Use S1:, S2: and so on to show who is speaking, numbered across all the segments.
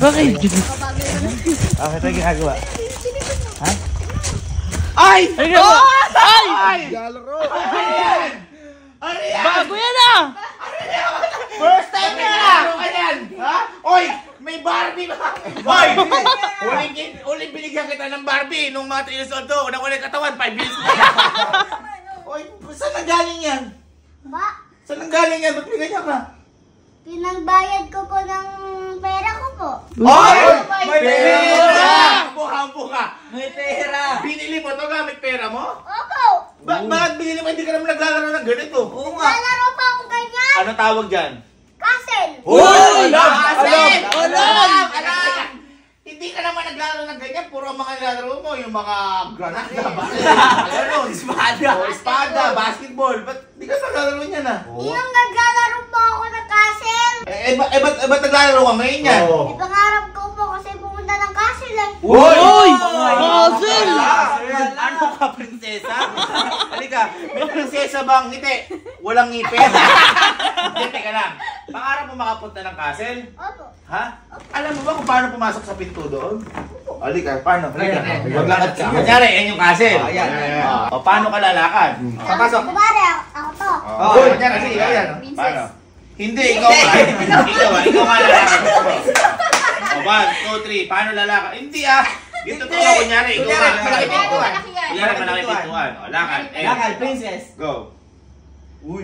S1: Bakit?
S2: Bakit tayo ginagawa? Ha?
S1: Ay! Ay!
S2: Galaro!
S3: Ano yan?
S1: Bago yan ah!
S3: First time na laro ka yan! Ha? Oy! May Barbie ba? Oy! Uling binigyan kita ng Barbie nung mga 3 years old to. Unang ulit katawan, 5 years na. Oy, saan nanggaling yan?
S4: Ba?
S3: Saan nanggaling yan? Ba't binigyan ka?
S4: Pinagbayad ko po ng pera ko po.
S3: Oy! May pera! Buka!
S2: May pera!
S3: Binili mo to gamit pera mo?
S4: Opo!
S3: Bakit binili mo? Hindi ka naman naglalaro ng ganito.
S2: Oo nga!
S4: Lalaro pa ako ganyan.
S3: Ano tawag dyan?
S4: Castle.
S3: Uy!
S2: Alam!
S3: Hindi ka naman naglalaro ng ganyan. Puro ang mga nilalaro mo. Yung mga granada, ganon, espada, basketball. Ba't di ka naglalaro niyan ah?
S4: Yung naglalaro po ako ng castle.
S3: Ba't naglalaro ka ngayon yan?
S4: Ipangarap ko po kasi pumunta ng castle eh.
S1: Uy! Castle!
S3: Ano ka, prinsesa? Halika, may prinsesa bang ngiti? Walang ngipin? Hindi, teka lang. Pangarap mo makapunta ng castle?
S4: Opo.
S3: Ha? Alam mo ba kung paano pumasok sa pinto doon? Halika, paano? Halika. Maglakad ka. Kunyari, yan yung castle. O, paano ka lalakad? Papasok.
S4: Kumari ako to.
S3: Kunyari, sige, yan. Paano? Hindi, ikaw nga lalakad. O, 1, 2, 3, paano lalakad? Hindi ah. Dito to, kunyari, ikaw nga. Malaki pintuan. Kunyari, malaki pintuan. O, lakad.
S2: Lakad, princess!
S3: Go.
S2: Uy!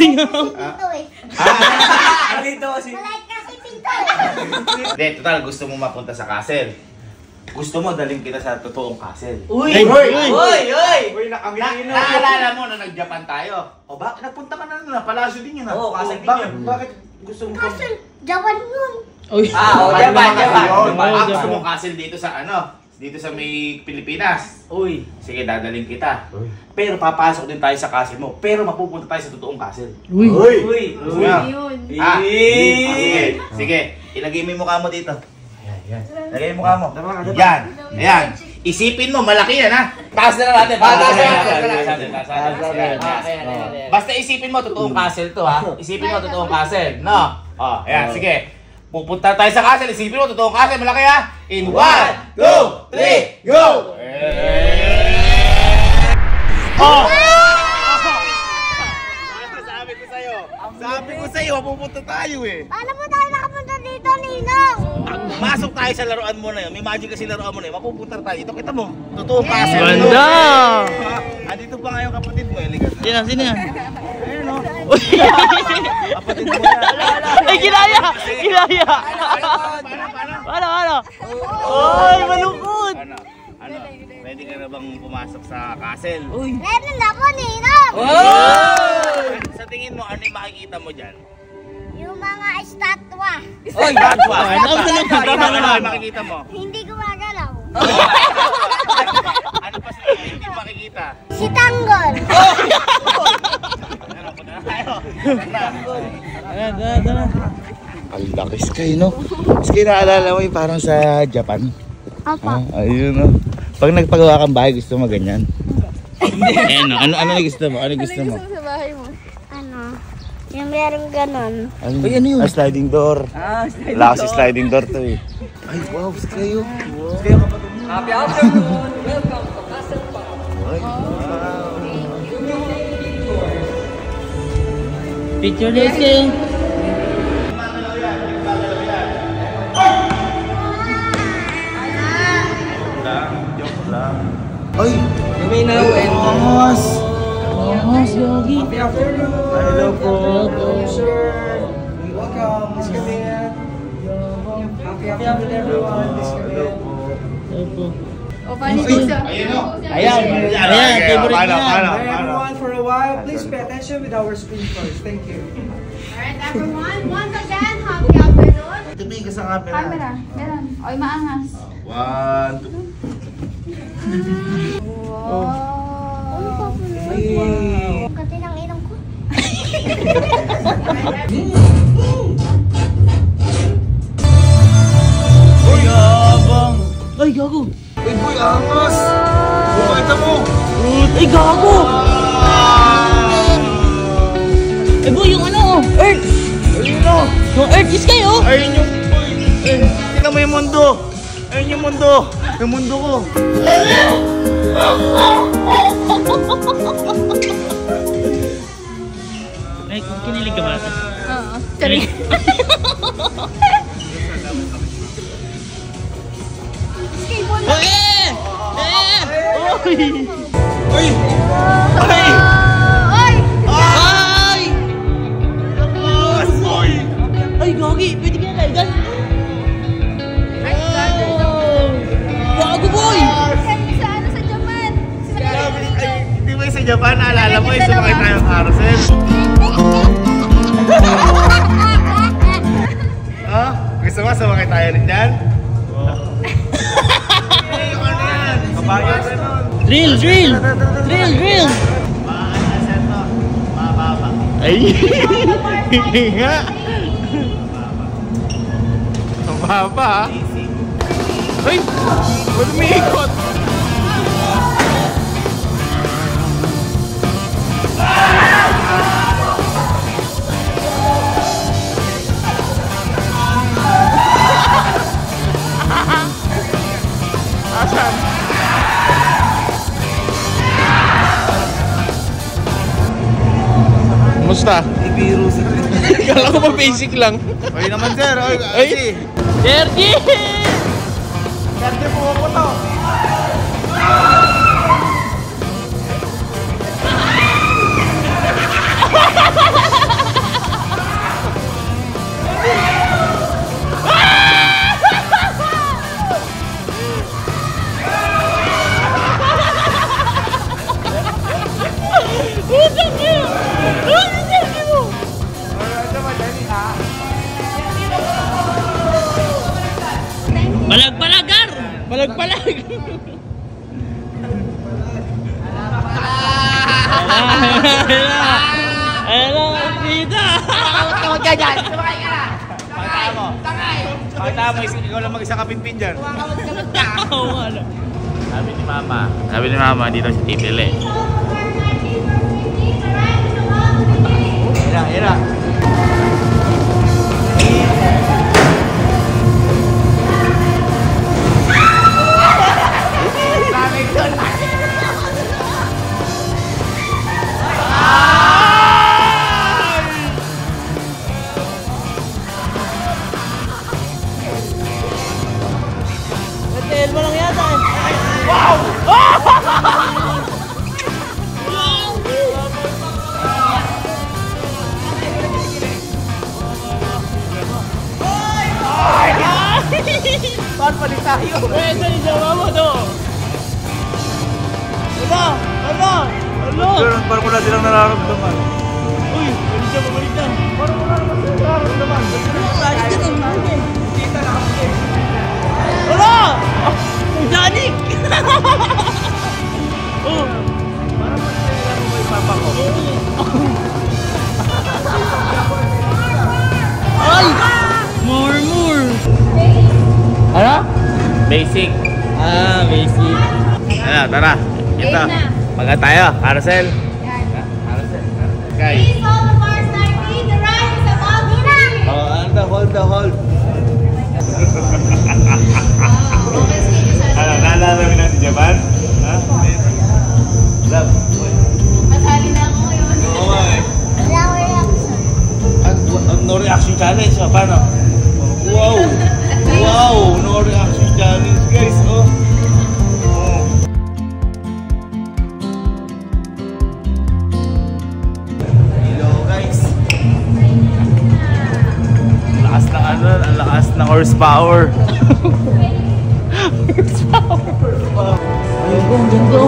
S4: Pinto eh.
S2: Dito kasi!
S4: Malait kasi pinto eh.
S3: Hindi, total, gusto mo mapunta sa castle. Gusto mo daling kita sa totoong castle.
S2: Uy!
S3: Naalala mo na nag-Japan tayo? O bakit nagpunta ka na palasyo din yun ah?
S2: Oo, castle din
S3: Bakit?
S2: yun.
S3: Bakit gusto mo
S4: Castle. Japan yun.
S1: Uy!
S2: Japan!
S3: Gusto mo castle dito sa ano? Dito sa may Pilipinas.
S2: Uy!
S3: Sige, dadaling kita. Pero papasok din tayo sa castle mo. Pero mapupunta tayo sa totoong castle.
S1: Uy!
S3: Sige. Ilagay mo yung mukha mo dito. Ayan. Lagay yung mukha mo. Yan. Ayan. Isipin mo, malaki yan ha. Taas na lang natin. Basta isipin mo, totoong castle to ha. Isipin mo, totoong castle. No? O, ayan. Sige. Pupunta tayo sa castle. Isipin mo, totoong castle. Malaki ha. In 1, 2, 3, go! Oh! Sabi ko sa'yo, mapupunta tayo eh.
S4: Paano po tayo nakapunta dito, Ninong?
S3: Masok tayo sa laruan mo na yun. May magic kasi laruan mo na yun. Mapupunta tayo. Ito, kita mo. Totoong castle.
S1: Ganda!
S3: Andito pa nga yung kapatid mo.
S1: Sino yan?
S3: Ayun o.
S1: Uy!
S3: Kapatid mo yan.
S1: Ay, ginaya!
S3: Paano?
S1: Ano? Uy, malungkot!
S3: Ano? Pwede ka na bang pumasok sa castle?
S1: Uy!
S4: Meron na po, Ninong.
S3: Sa tingin mo, ano yung makikita mo dyan?
S4: Yung mga estatwa.
S3: Oy! Batwa!
S1: Tama naman.
S3: Ano makikita mo?
S4: Hindi gumagalaw.
S3: Ano pa sila hindi makikita?
S4: Si Tanggol.
S3: Ano, punta na tayo.
S1: Tara.
S3: Ang laki Sky, no? Sky, naalala mo yung parang sa Japan?
S4: Opo.
S3: Ayun, no? Pag nagpagawa kang bahay, gusto mo ganyan? Ayun, no? Ano gusto mo? Ano gusto mo?
S4: sa bahay mo? Ano? Yung meron ganon.
S3: Ay, ano yun? Sliding door. Wala kasi sliding door to eh. Ay, wow, Sky, oh. Sky, kapatid mo.
S2: Happy afternoon! Welcome to Castle Park!
S1: Picture lesson!
S3: Ay!
S2: Luminaw and
S3: Angas!
S1: Yogi!
S2: happy afternoon!
S3: Hello po!
S2: Sir! Welcome! Please come in! Happy afternoon everyone! Please come in!
S3: Ayun, no?
S1: Ayan, favorite niya.
S2: Hi everyone, for a while, please pay attention with our screen first. Thank you.
S5: Alright, everyone. Once again, happy afternoon.
S3: Tumingin ka sa camera.
S5: Camera. Meron. Oy, maangas.
S3: 1, 2.
S5: Wow.
S4: Kati ng ilong ko.
S3: Uy, abang!
S1: Ay, gago!
S3: Uy, boy, angas! Bukita mo!
S1: Ay, gago! Eh boy, yung ano, Earth.
S3: Ayun o.
S1: Yung Earth is kayo.
S3: Ayun yung... Tingnan mo yung mundo. Ayun yung mundo. Yung mundo ko.
S1: Ay, kinilig ka ba?
S5: Oo.
S1: Kinilig.
S5: Skateboard.
S1: Oh, eh! Uy!
S3: Uy! Ay!
S5: Oy!
S1: Ay!
S3: Asoy!
S1: Ay, Gogi! Pwede ka na, guys! Bago, boy!
S5: Sa ano sa Japan?
S3: Sabi, ay, hindi ba yung sa Japan? Naalala mo yung sumakay tayong carousel? Ha? Gusto mo sumakay tayo rin dyan? Yung ano yan? Kabayo ka nun.
S1: Drill!
S3: Maaasasan to. Mababa. Ay! Hindi nga. Mababa ha? Ay! Ba't umiikot? Asan? Kumusta?
S2: Ibiro sa
S3: Kala ko pa basic lang. Oy naman sir, oy. Ay!
S1: Sergi!
S3: Karte po ako to.
S1: Palag-palagar! Palag-palag! Hello, Tita!
S3: Tawag ka dyan! Sumakay ka na! Pakita mo! Pakita mo, ikaw lang mag-isa kapinpin dyan.
S1: Oo nga, no.
S3: Sabi ni Mama, dito si Titile. Ira.
S1: Hotel mo lang yata eh.
S3: Saan pa din tayo?
S1: Pwede rin siya, mama to. Ano?
S3: Parang wala silang nararamdaman.
S1: Uy, balik siya, babalik siya.
S3: Parang wala naman silang nararamdaman.
S1: Balik siya ng mami. Wala! Ang Janik! Oh!
S3: Parang masaya mo yung papa ko.
S1: Ay! More! Ano?
S3: Basic.
S1: Basic.
S3: Ano, tara. Ito.
S5: Game na.
S3: Maga tayo. Carousel.
S5: Yan.
S3: Carousel. Okay.
S5: Please hold the bar starting. The ride is about to begin.
S3: Oh, hold. Ano, naalala mo na si Japan? Ha? Love.
S5: Masali na ako yun.
S3: Oo nga eh.
S4: Wala ko reaction.
S3: No reaction challenge. Paano? Wow! No reaction challenge, guys. Oh. Hello, guys. Ang lakas ng horsepower.
S1: Ayun ko, ang ganda.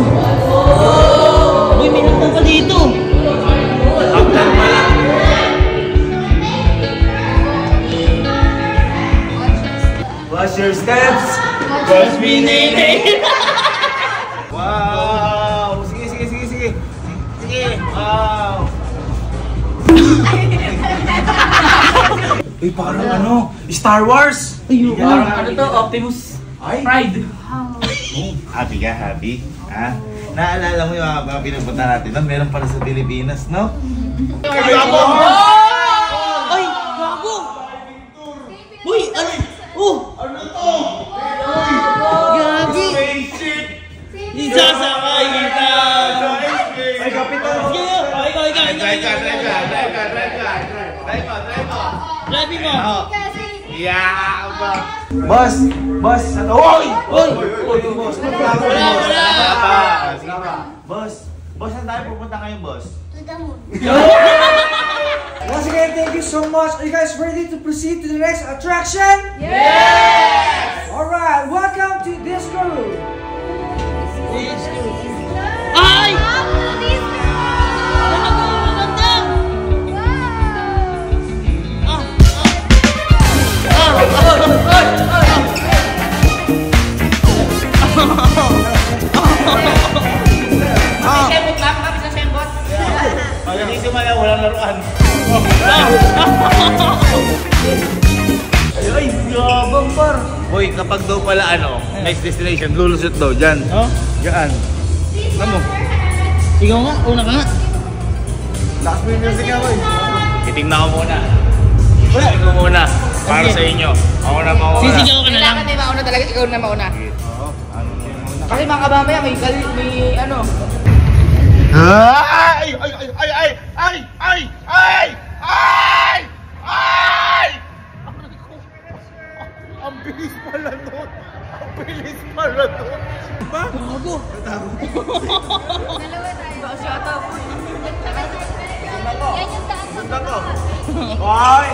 S1: Uy, may nagtang pa dito.
S3: After pa lang. Watch your steps. Watch me, Nene. Wow! Sige. Wow! Uy, parang ano? Star Wars!
S1: Ayun.
S2: Ano to? Optimus
S3: Ay!
S2: Pride.
S3: Happy ka? Ha? Naalala mo yung mga pinagpunta natin doon? Meron pala sa Pilipinas, no? Gago!
S1: Ay, gago! Uy, ano? Oh!
S3: Ano to?
S1: Gagi!
S3: Spaceship!
S1: Isasakay kita!
S2: Ay, kapitan.
S1: Sige, ikaw.
S3: Drive mo.
S1: Driving mo!
S3: Yeah, ba?
S2: Boss! Boss!
S1: Uy!
S2: Boss!
S1: Wala!
S3: Boss, saan tayo pupunta ngayon, boss?
S4: To the moon.
S2: Once again, thank you so much. Are you guys ready to proceed to the next attraction? Yes! Alright, welcome to Disco Room.
S1: Ay!
S3: Hindi man lang, walang laruan.
S2: Ay, yabang par.
S3: Boy, kapag daw pala next destination, lulusot daw dyan.
S1: Oh?
S3: Diyan. Alam mo?
S1: Ikaw nga, una ka nga.
S2: Last minute music nga, boy.
S3: Titignan ko muna. Titignan ko muna. Para sa inyo. Ako na mauna.
S1: Sisigaw ka na lang.
S5: Kailangan may mauna talaga, ikaw na mauna.
S3: Oo, ano muna.
S5: Kasi mga kabamaya, may ano.
S3: Ay! Ay! Ay! Ay! Ay! Ay! Ay! Ay! Ay! Ang bilis pala nun! Ang bilis pala nun!
S1: Gago!
S5: Dalawa tayo. Shut up. Yan yung daan sa
S3: Punta ko!
S2: Boy!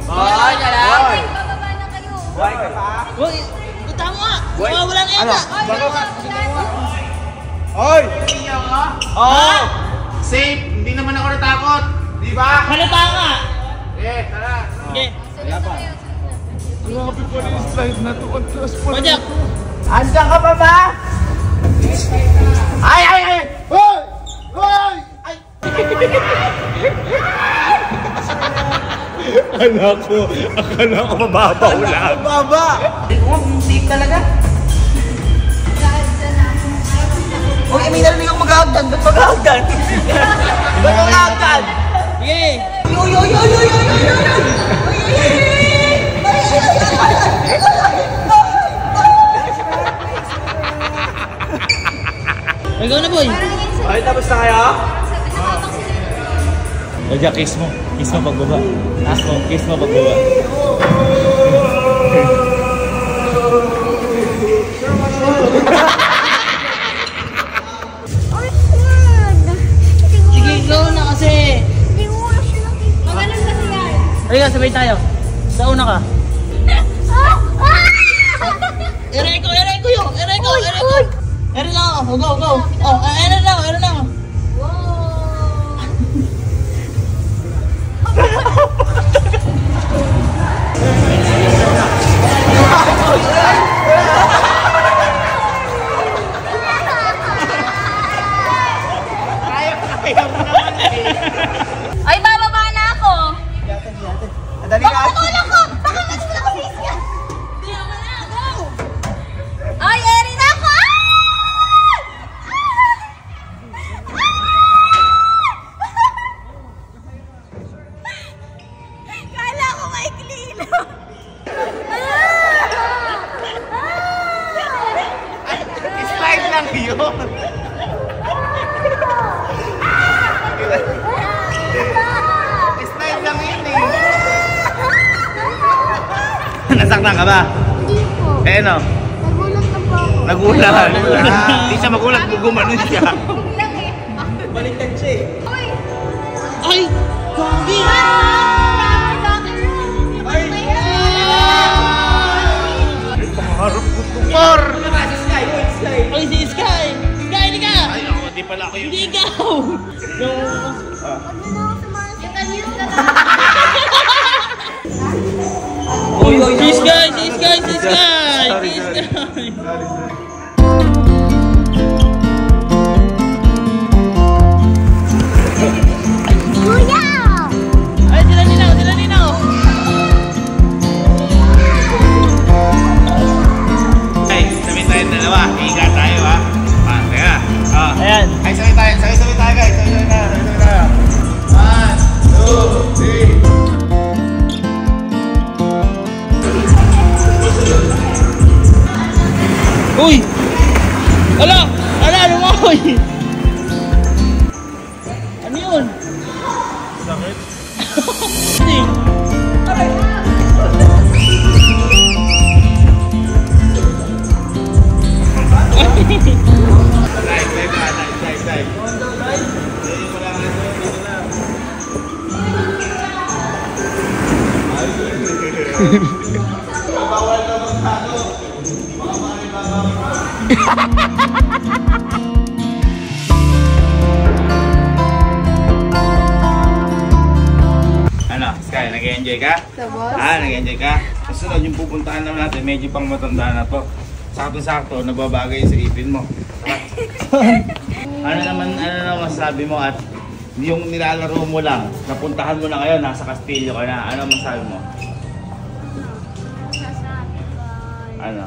S5: Boy!
S2: Boy!
S5: Bababa na kayo.
S2: Boy ka pa?
S1: Uy! Tama nga! Wala na yata!
S2: Bago ka?
S3: Hoy! Oo! Safe! Hindi naman ako natakot! Di ba?
S1: Halata nga!
S3: Tara!
S1: Okay.
S3: Grabe pa rin yung slide na to. Ang taas pa
S1: Pajak!
S2: Andiyan ka pa ba?
S3: Ay! Ay! Ay! Hoy! Hoy! Ay! Akala ko mababaw lang.
S2: Baba!
S5: Hindi talaga.
S2: Uy, may narinig ako mag-aagdan. Ba't mag-aagdan? Ba't mag-aagdan?
S1: Sige! Ikaw na, boy!
S2: Ay, tapos na kaya?
S1: Pajak, kiss mo. Kiss mo pagbaba. Kiss mo pagbaba. Sige, ikaw na kasi!
S4: Hindi ko wala siya nakikita.
S5: Maganon kasi yan.
S1: Halika, sabay tayo. Sa una ka. Eray ko yun! Eray ko! Eray lang ako. Go! Oh, eray lang.
S5: Ay, bababa na ako.
S2: Dali ka.
S5: Tutulong ko. Baka matulog ako sa isya. Ay, eri na ako. Kala ko maikli lang.
S3: Slide lang yun. Slide lang yun eh. Nasaktan ka ba?
S4: Hindi po.
S3: Eh no?
S4: Nagulat na po ako.
S3: Nagulat. Hindi siya magulat, gumanon siya.
S5: Lang eh.
S2: Baliktad siya eh.
S5: Uy.
S1: Ay! Gagi!
S3: Harap ko tumor!
S1: Ay, si Sky! Sky, hindi ka!
S3: Ay ako, di pala ako yun.
S1: Hindi ikaw! Si Sky! Si Sky! Si Sky! Si Sky!
S4: Kuya!
S1: Ay, sila ninaw! Sila ninaw!
S3: Ay, sabi tayo dalawa. Higa tayo ha. Teka.
S1: Ayan!
S3: Ay, sabay tayo guys. Sabay tayo.
S1: Uy! Ala! Ala! Lumakoy! Ano yun?
S3: Sakit?
S1: Hindi.
S3: Bawal na magtago. Ano, Sky, nag-enjoy ka? Nag-enjoy ka? Kasunod yung pupuntahan naman natin, medyo pang matanda na to. Sakto-sakto, nababagay sa ipin mo. Ano naman masabi mo at yung nilalaro mo lang, napuntahan mo na ngayon, nasa Castillo ka na. Ano masabi mo?
S4: Sasabi ko,
S3: Ano?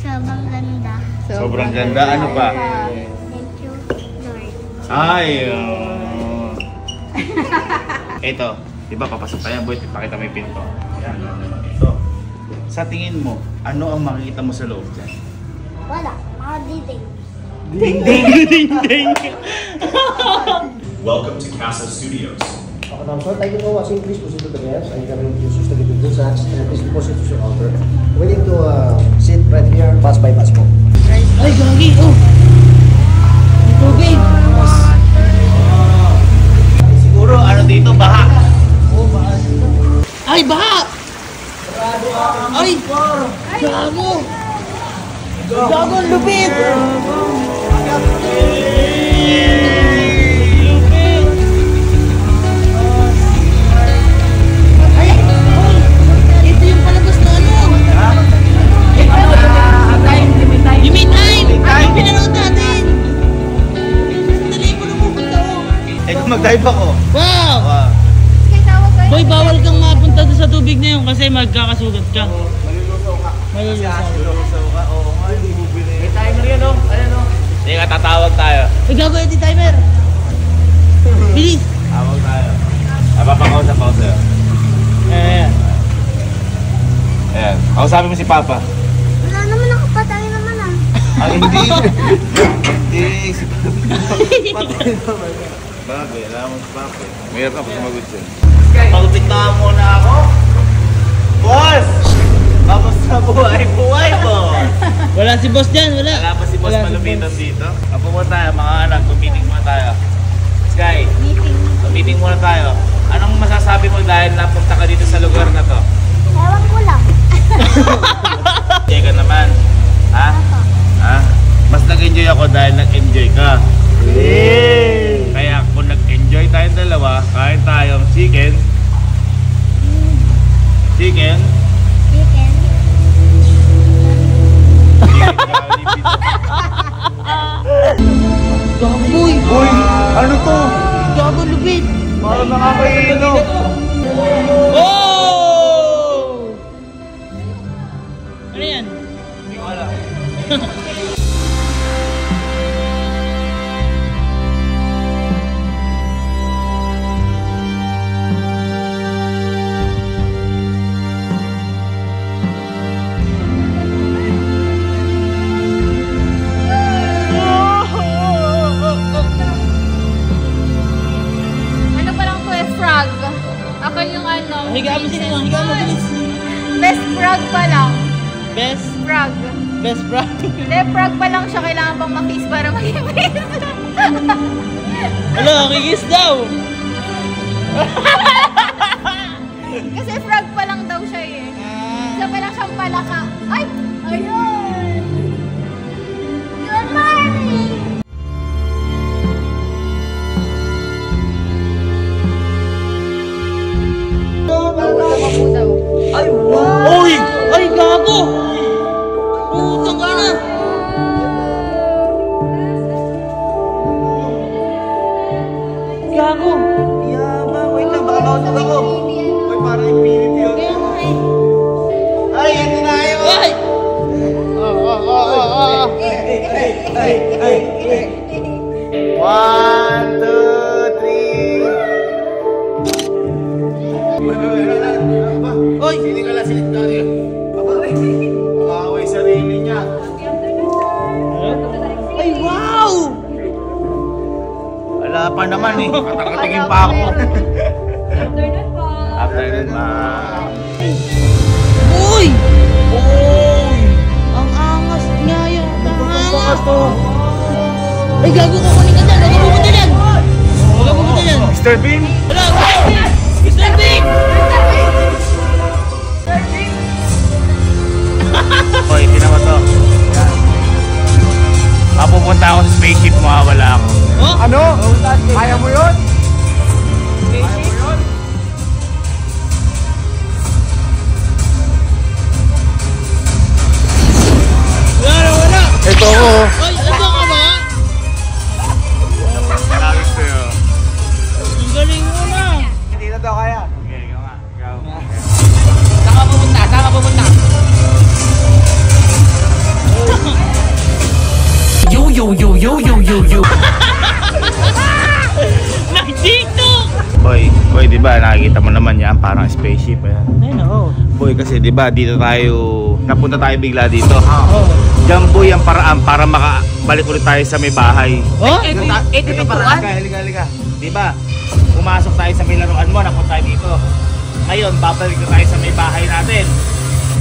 S4: sobrang ganda.
S3: Sobrang ganda. Ano pa?
S4: Thank you, Lord.
S3: Ay, Ito, di ba papasok tayo, boy, pakita mo yung pinto. Yan. So, sa tingin mo, ano ang makikita mo sa loob dyan?
S4: Wala, mga diding.
S3: Ding-ding!
S6: Welcome to Castle Studios.
S7: Okay, ma'am. So, tayo mo, asing please proceed to the guests. I can introduce to the Sachs and please deposit to your altar. We need to sit right here, pass by pass po.
S1: Ay, gagi! Oh! May tubig!
S3: Siguro, ano dito, baha.
S1: Ay, baha! Ay! Gago! Gago, ang lupit! Ito yung palabas na ano? You mean time? Yung pinanood natin! Sandali ko na pupunta ko.
S3: Kung mag-dive ako.
S1: Wow!
S3: Wow.
S1: Boy, bawal kang mapunta doon sa tubig na yun kasi magkakasugat ka.
S3: Malulusaw ka.
S1: Malulusaw.
S3: Malulusaw ka? Oo nga, hindi mo binili. May timer yan, oh. Ayan, oh. Hindi ka, tatawag tayo.
S1: Ay, gago, edit timer! Bilis!
S3: Tawag tayo. Napapakausap ako sa'yo.
S1: Ayan.
S3: Ayan. Kausapin mo si Papa.
S4: Wala naman ako, patay naman ah.
S3: Ay, hindi. Hindi. Si Patay naman. Bagay, alam mo si Papa. Mayroon ako sumagot siya. Pagupit na muna ako. Boss! Kamusta buhay mo?
S1: Wala si boss dyan, wala.
S3: Wala pa si Boss
S1: Wala
S3: Malumitan dito. Apo mo tayo, mga anak. Meeting muna tayo. Sky, meeting muna tayo. Anong masasabi mo dahil napunta ka dito sa lugar na to?
S4: Ewan ko lang.
S3: Enjoy ka naman. Ha? Ha? Mas nag-enjoy ako dahil nag-enjoy ka. Kaya kung nag-enjoy tayong dalawa, kain tayong chicken. Chicken.
S4: Chicken.
S1: Gagoy!
S3: Uy! Ano to?
S1: Gago, lupit!
S3: Parang nakakain ano?
S1: Oh! Ano yan?
S3: Hindi ko alam.
S5: Ano pa lang to eh, frog. Ako yung ano.
S1: Higa mo sila, higa mo, bilis.
S5: Best frog pa lang.
S1: Best,
S5: Frog.
S1: best bro.
S5: Hindi, frog pa lang siya. Kailangan pang makis para maging best.
S1: Wala, kikis daw.
S5: Kasi frog pa lang daw siya eh. Isa pa lang siyang palaka. Ay! Ayun!
S4: Good morning!
S1: Ay, wow! Uy! Ay, gago! Utang ka na! Gago!
S3: Yabang, wait lang, baka mausap ako. Uy, parang infinity yun.
S1: Kaya nga eh.
S3: Ay, hindi na kayo!
S1: Ay!
S3: One, two, three. Oy! Sini ka lang, silip ka niya. Aba, away sarili niya. pa naman eh. Katakatingin pa ako.
S5: Afternoon po.
S3: Afternoon, ma'am.
S1: Uy! Ang angas nga yun. Angas to. Ay, gago ko kunin ka dyan. Huwag ka pupunta dyan. Huwag ka pupunta dyan.
S3: Mr. Bean?
S1: Wala, Mr. Big!
S3: Hoy, hindi naman to. Yan. Mapupunta ako sa spaceship, mawawala ako.
S1: Oh?
S2: Ano? Kaya mo yun?
S1: Wala.
S3: Ito ako.
S1: Ay, ito ka ba?
S3: Lagis ko yun.
S1: Ang galing mo na.
S2: Hindi na daw kaya.
S3: Okay, ikaw nga. Ikaw.
S1: Saan ka pupunta? Saan ka pupunta? Yo. Nagdito!
S3: Boy, di ba nakikita mo naman yan, parang spaceship yan.
S1: Ay, no.
S3: Boy, kasi di ba dito tayo, napunta tayo bigla dito.
S1: Oh.
S3: Diyan boy ang paraan para makabalik ulit tayo sa may bahay.
S1: Oh?
S3: Ito paraan. Halika. Di ba? Pumasok tayo sa may laruan mo, napunta tayo dito. Ngayon, babalik na tayo sa may bahay natin.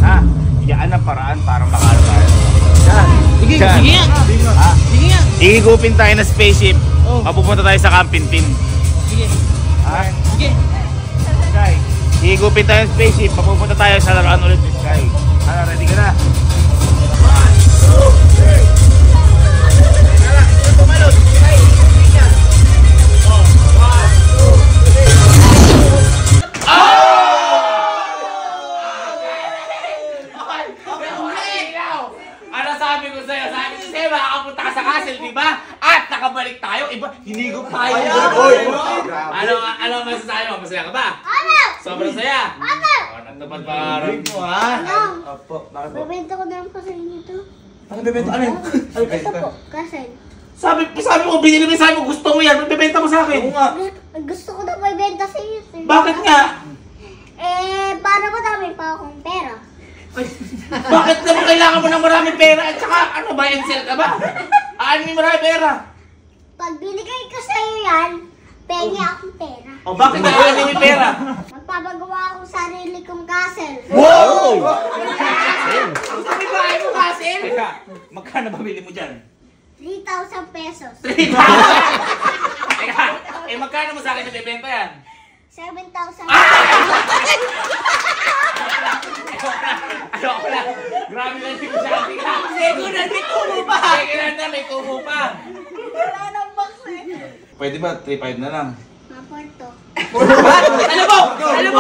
S3: Ha? Yan ang paraan para makalo tayo. Yan.
S1: Sige
S3: Yan.
S1: nga.
S3: Ha?
S1: Sige nga.
S3: Igigupin tayo na spaceship.
S1: Oh.
S3: Mapupunta tayo sa camping pin.
S1: Sige.
S3: Ha?
S1: Sige.
S3: Sky. Igigupin tayo ng spaceship. Mapupunta tayo sa laruan ulit ni Sky. Ano, ready ka na? 1, 2, 3. Tara, ito tumalon. Sky, tingnan. Oh, 1, 2, 3. Ano sabi ko sa'yo? Sabi ko sa'yo, makakapunta ka sa castle, di ba? At nakabalik tayo, iba, hinigop tayo. Ano masasabi mo? Masaya ka ba?
S4: Ano?
S3: Sobrang saya.
S4: Ano?
S3: Nagtupad pangarap mo, ha?
S4: Ano?
S2: Opo, bakit po?
S4: Bebenta ko na lang kasi nito.
S2: Bakit bebenta? Ano yun?
S4: Ito po, kasi.
S3: Sabi mo, binili mo, sabi mo, gusto mo yan, magbebenta mo sa akin.
S2: Oo nga.
S4: Gusto ko na may benta sa iyo. Eh.
S3: Bakit nga?
S4: Para madami pa akong pera.
S3: Bakit naman kailangan mo ng maraming pera? At saka, ano ba, sell ka ba? Ano yung maraming pera?
S4: Pag binigay ko sa iyo yan, pengi akong pera.
S3: O bakit kailangan yung pera?
S4: Magpapagawa akong sarili kong castle.
S3: Wow! Ang sabi ba, ay mo castle? Teka, magkano mabili mo dyan?
S4: 3,000 pesos.
S3: Teka, magkano mo sa akin nabibenta yan?
S4: 7,000.
S3: Ayoko na. Grabe lang si Kushanti ka. Second hand, may tubo pa. Second hand na, may tubo pa.
S5: Wala nang box eh.
S3: Pwede ba? 3.5 na lang.
S4: Maporto.
S3: Ano mo?